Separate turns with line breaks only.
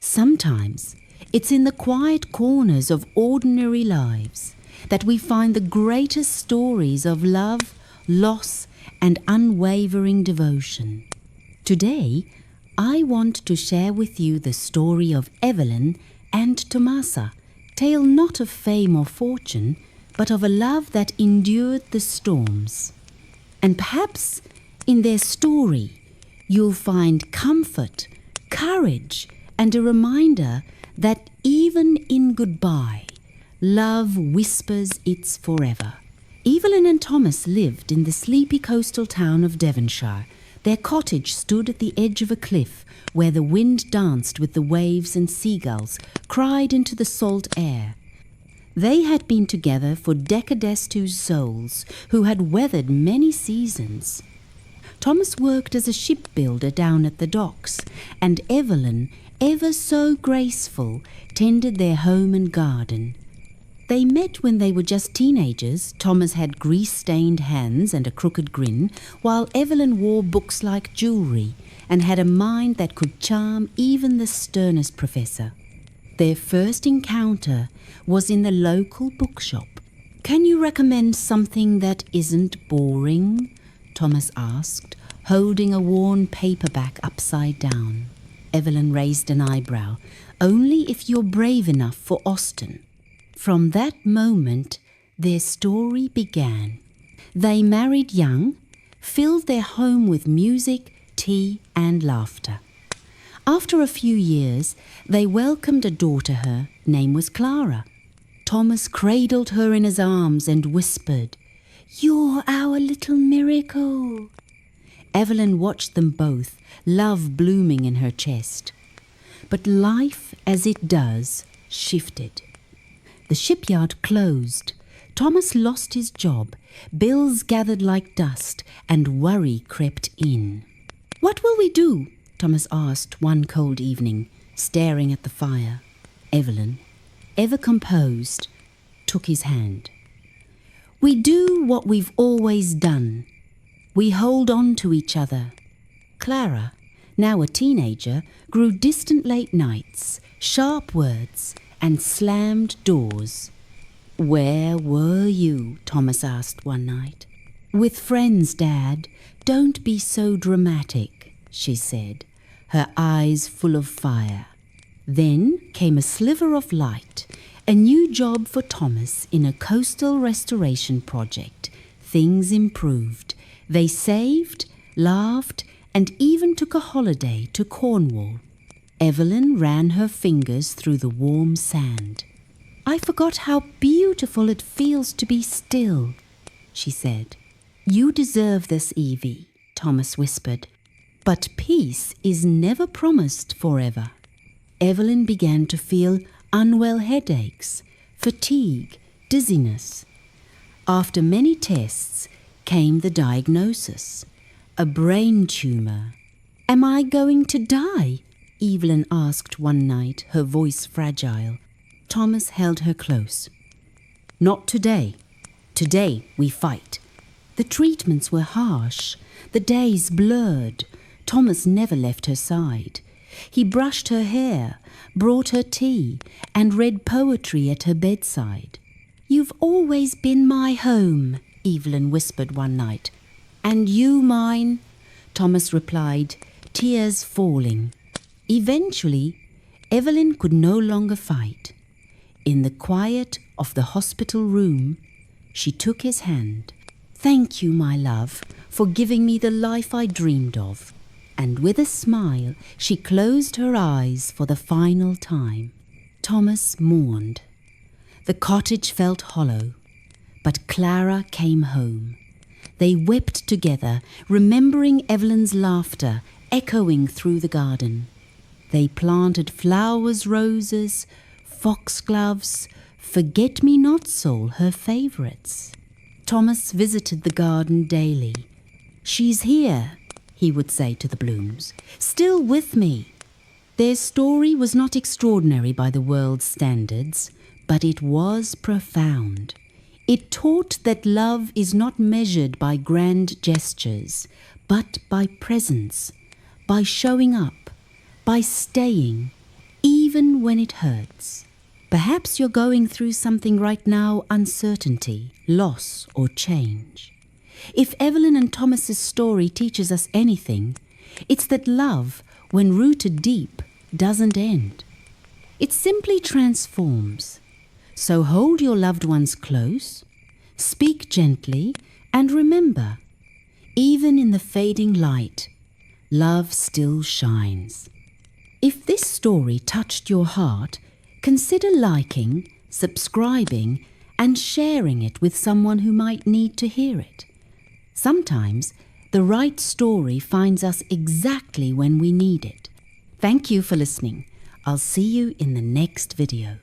Sometimes it's in the quiet corners of ordinary lives that we find the greatest stories of love, loss, and unwavering devotion. Today, I want to share with you the story of Evelyn and Thomas, tale not of fame or fortune, but of a love that endured the storms. And perhaps in their story, you'll find comfort, courage, and a reminder that even in goodbye, love whispers its forever. Evelyn and Thomas lived in the sleepy coastal town of Devonshire. Their cottage stood at the edge of a cliff where the wind danced with the waves and seagulls cried into the salt air. They had been together for Decadestu's souls, who had weathered many seasons. Thomas worked as a shipbuilder down at the docks, and Evelyn, ever so graceful, tended their home and garden. They met when they were just teenagers. Thomas had grease-stained hands and a crooked grin, while Evelyn wore books like jewellery and had a mind that could charm even the sternest professor. Their first encounter was in the local bookshop. "Can you recommend something that isn't boring?" Thomas asked, holding a worn paperback upside down. Evelyn raised an eyebrow. "Only if you're brave enough for Austen." From that moment, their story began. They married young, filled their home with music, tea, and laughter. After a few years, they welcomed a daughter. Her name was Clara. Thomas cradled her in his arms and whispered, "You're our little miracle." Evelyn watched them both, love blooming in her chest. But life, as it does, shifted. The shipyard closed. Thomas lost his job. Bills gathered like dust, and worry crept in. "What will we do?" Thomas asked one cold evening, staring at the fire. Evelyn, ever composed, took his hand. "We do what we've always done. We hold on to each other." Clara, now a teenager, grew distant late nights, sharp words, and slammed doors. "Where were you?" Thomas asked one night. "With friends, Dad. Don't be so dramatic," she said, her eyes full of fire. Then came a sliver of light, a new job for Thomas in a coastal restoration project. Things improved. They saved, laughed, and even took a holiday to Cornwall. Evelyn ran her fingers through the warm sand. "I forgot how beautiful it feels to be still," she said. "You deserve this, Evie," Thomas whispered. "But peace is never promised forever." Evelyn began to feel unwell headaches, fatigue, dizziness. After many tests came the diagnosis: a brain tumour. "Am I going to die?" Evelyn asked one night, her voice fragile. Thomas held her close. "Not today. Today we fight." The treatments were harsh, the days blurred. Thomas never left her side. He brushed her hair, brought her tea, and read poetry at her bedside. "You've always been my home," Evelyn whispered one night. "And you mine," Thomas replied, tears falling. Eventually, Evelyn could no longer fight. In the quiet of the hospital room, she took his hand. "Thank you, my love, for giving me the life I dreamed of." And with a smile, she closed her eyes for the final time. Thomas mourned. The cottage felt hollow, but Clara came home. They wept together, remembering Evelyn's laughter echoing through the garden. They planted flowers, roses, foxgloves, forget-me-nots, all her favourites. Thomas visited the garden daily. "She's here," he would say to the blooms, "still with me." Their story was not extraordinary by the world's standards, but it was profound. It taught that love is not measured by grand gestures, but by presence, by showing up, by staying, even even when it hurts. Perhaps you're going through something right now, uncertainty, loss, or change. If Evelyn and Thomas's story teaches us anything, it's that love, when rooted deep, doesn't end. It simply transforms. So hold your loved ones close, speak gently, and remember, even in the fading light, love still shines. If this story touched your heart, consider liking, subscribing, and sharing it with someone who might need to hear it. Sometimes, the right story finds us exactly when we need it. Thank you for listening. I'll see you in the next video.